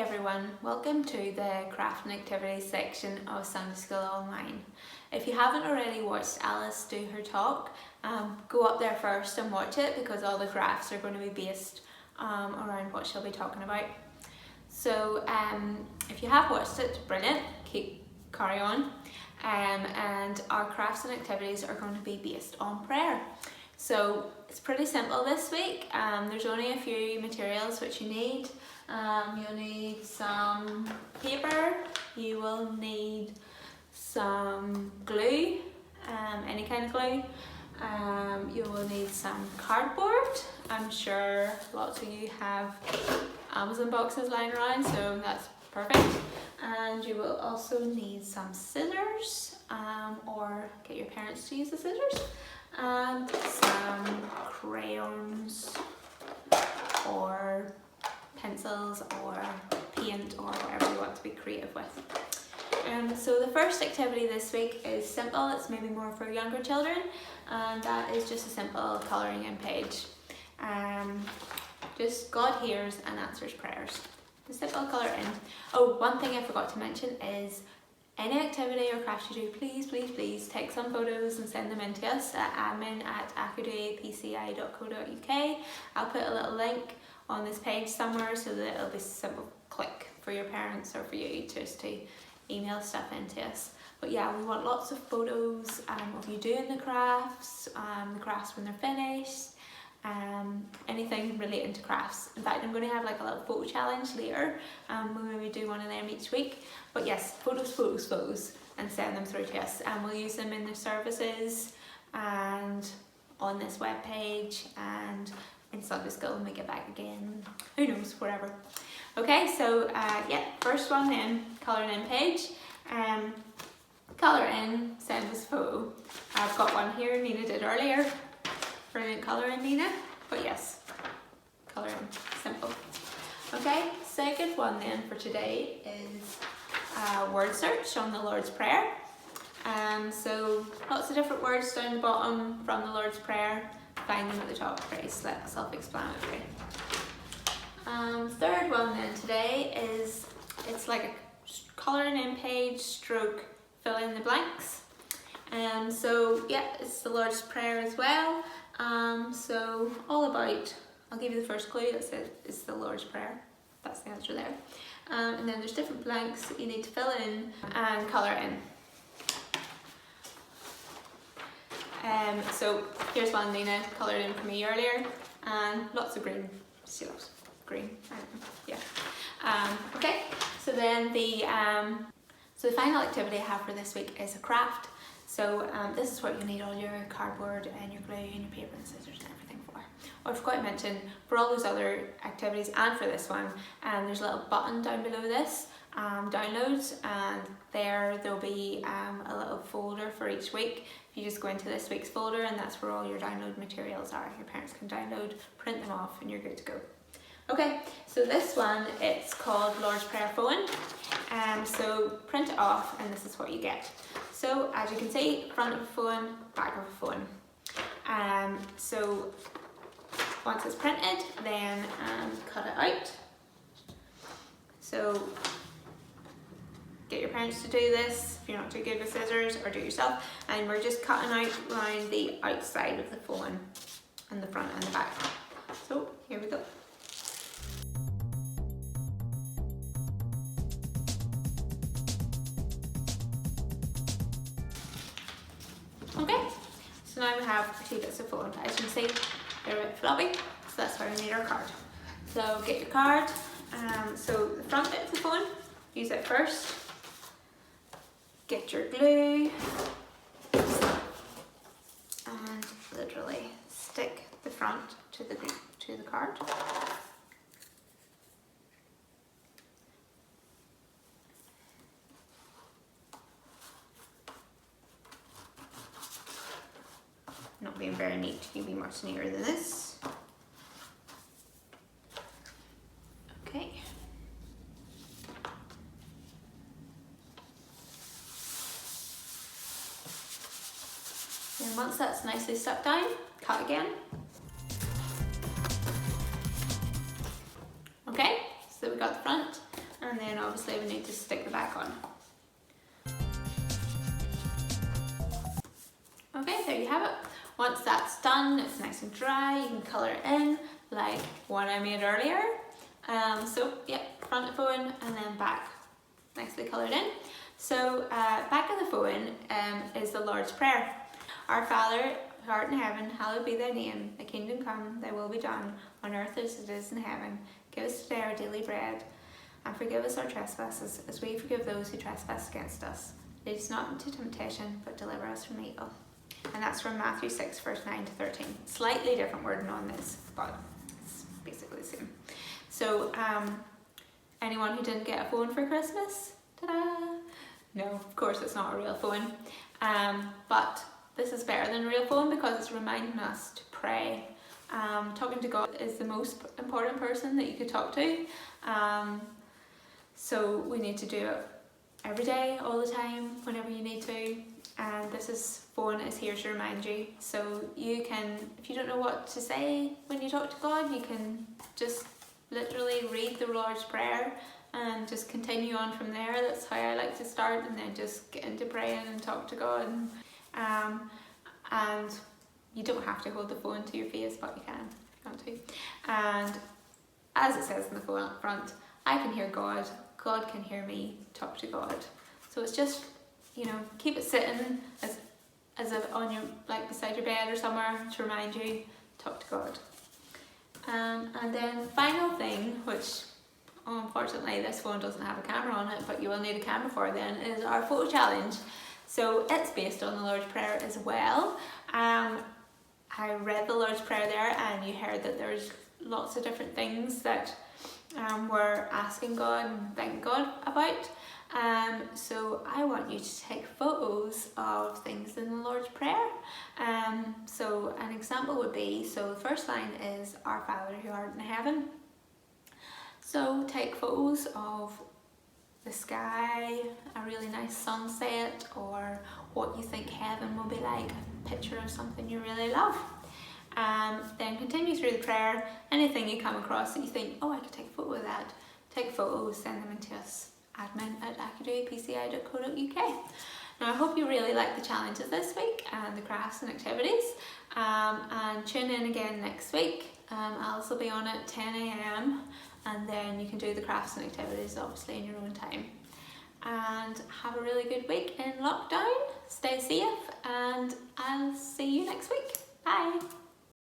everyone, welcome to the craft and activities section of Sunday School Online. If you haven't already watched Alice do her talk, go up there first and watch it because all the crafts are going to be based around what she'll be talking about. So if you have watched it, brilliant, carry on. And our crafts and activities are going to be based on prayer. So it's pretty simple this week. There's only a few materials which you need. You'll need some paper, you will need some glue, any kind of glue. You will need some cardboard. I'm sure lots of you have Amazon boxes lying around, so that's perfect. And you will also need some scissors, or get your parents to use the scissors, and some crayons or pencils or paint or whatever you want to be creative with. So the first activity this week is simple. It's maybe more for younger children, and that is just a simple colouring in page. Just God hears and answers prayers. The simple colour in. Oh, one thing I forgot to mention is any activity or craft you do, please take some photos and send them in to us at admin@aghadoweypci.co.uk. I'll put a little link on this page somewhere so that it'll be a simple click for your parents or for you just to email stuff into us. But yeah, we want lots of photos of you doing the crafts when they're finished, anything relating to crafts. In fact, I'm going to have like a little photo challenge later. We'll maybe do one of them each week. But yes, photos, and send them through to us, and we'll use them in the services and on this web page and in Sunday school when we get back again. Who knows, wherever. Okay, so yeah, first one then, colouring in page. Colour in, send us a photo. I've got one here, Nina did earlier. Brilliant colouring, Nina. But yes, colour in, simple. Okay, second one then for today is word search on the Lord's Prayer. So lots of different words down the bottom from the Lord's Prayer. Find them at the top, pretty self-explanatory. Third one then today is, it's like a colouring in page stroke fill in the blanks. So yeah, it's the Lord's Prayer as well. So all about, I'll give you the first clue, that's it, it's the Lord's Prayer. That's the answer there. And then there's different blanks that you need to fill in and colour in. So here's one Nina coloured in for me earlier, and lots of green, still green, yeah. Okay, so then the final activity I have for this week is a craft. So this is what you need all your cardboard and your glue and your paper and scissors and everything for. Oh, I forgot to mention, for all those other activities and for this one, there's a little button down below this, downloads, and there'll be a little folder for each week. You just go into this week's folder, and that's where all your download materials are. Your parents can download, print them off, and you're good to go. Okay, so this one, it's called Lord's Prayer Phone. So print it off, and this is what you get. So as you can see, front of a phone, back of a phone. So once it's printed, then cut it out. So get your parents to do this if you're not too good with scissors, or do it yourself. And we're just cutting out around the outside of the phone, and the front and the back. So here we go. Okay, so now we have two bits of phone. As you can see, they're a bit floppy, so that's why we need our card. So get your card. So the front bit of the phone, use it first. Get your glue and literally stick the front to the card. Not being very neat, you can be much neater than this. Okay. And once that's nicely stuck down, cut again. Okay, so we got the front, and then obviously we need to stick the back on. Okay, there you have it. Once that's done, it's nice and dry, you can colour it in like what I made earlier. So yeah, front of the phone and then back, nicely coloured in. So back of the phone is the Lord's Prayer. Our Father, who art in heaven, hallowed be thy name. Thy kingdom come, thy will be done, on earth as it is in heaven. Give us today our daily bread, and forgive us our trespasses, as we forgive those who trespass against us. Lead us not into temptation, but deliver us from evil. And that's from Matthew 6, verse 9 to 13. Slightly different wording on this, but it's basically the same. So, anyone who didn't get a phone for Christmas? Ta-da! No, of course it's not a real phone. But this is better than a real phone because it's reminding us to pray. Talking to God is the most important person that you could talk to. So we need to do it every day, all the time, whenever you need to. And this phone is here to remind you. So you can, if you don't know what to say when you talk to God, you can just literally read the Lord's Prayer and just continue on from there. That's how I like to start, and then just get into praying and talk to God. And you don't have to hold the phone to your face, but you can if you want to. And as it says in the phone up front, I can hear God, God can hear me, talk to God. So it's just, you know, keep it sitting as if on your, like beside your bed or somewhere to remind you, talk to God. And then final thing, which unfortunately this phone doesn't have a camera on it, but you will need a camera for then, is our photo challenge. So it's based on the Lord's Prayer as well. I read the Lord's Prayer there, and you heard that there's lots of different things that we're asking God and thanking God about. So I want you to take photos of things in the Lord's Prayer. So an example would be, so the first line is, Our Father who art in heaven. So take photos of the sky, a really nice sunset, or what you think heaven will be like, a picture of something you really love. Then continue through the prayer. Anything you come across that you think, oh, I could take a photo of that, take photos, send them into us, admin@aghadoweypci.co.uk. Now I hope you really like the challenges this week and the crafts and activities, and tune in again next week. Alice will be on at 10 AM, and then you can do the crafts and activities obviously in your own time. And have a really good week in lockdown, stay safe, and I'll see you next week. Bye!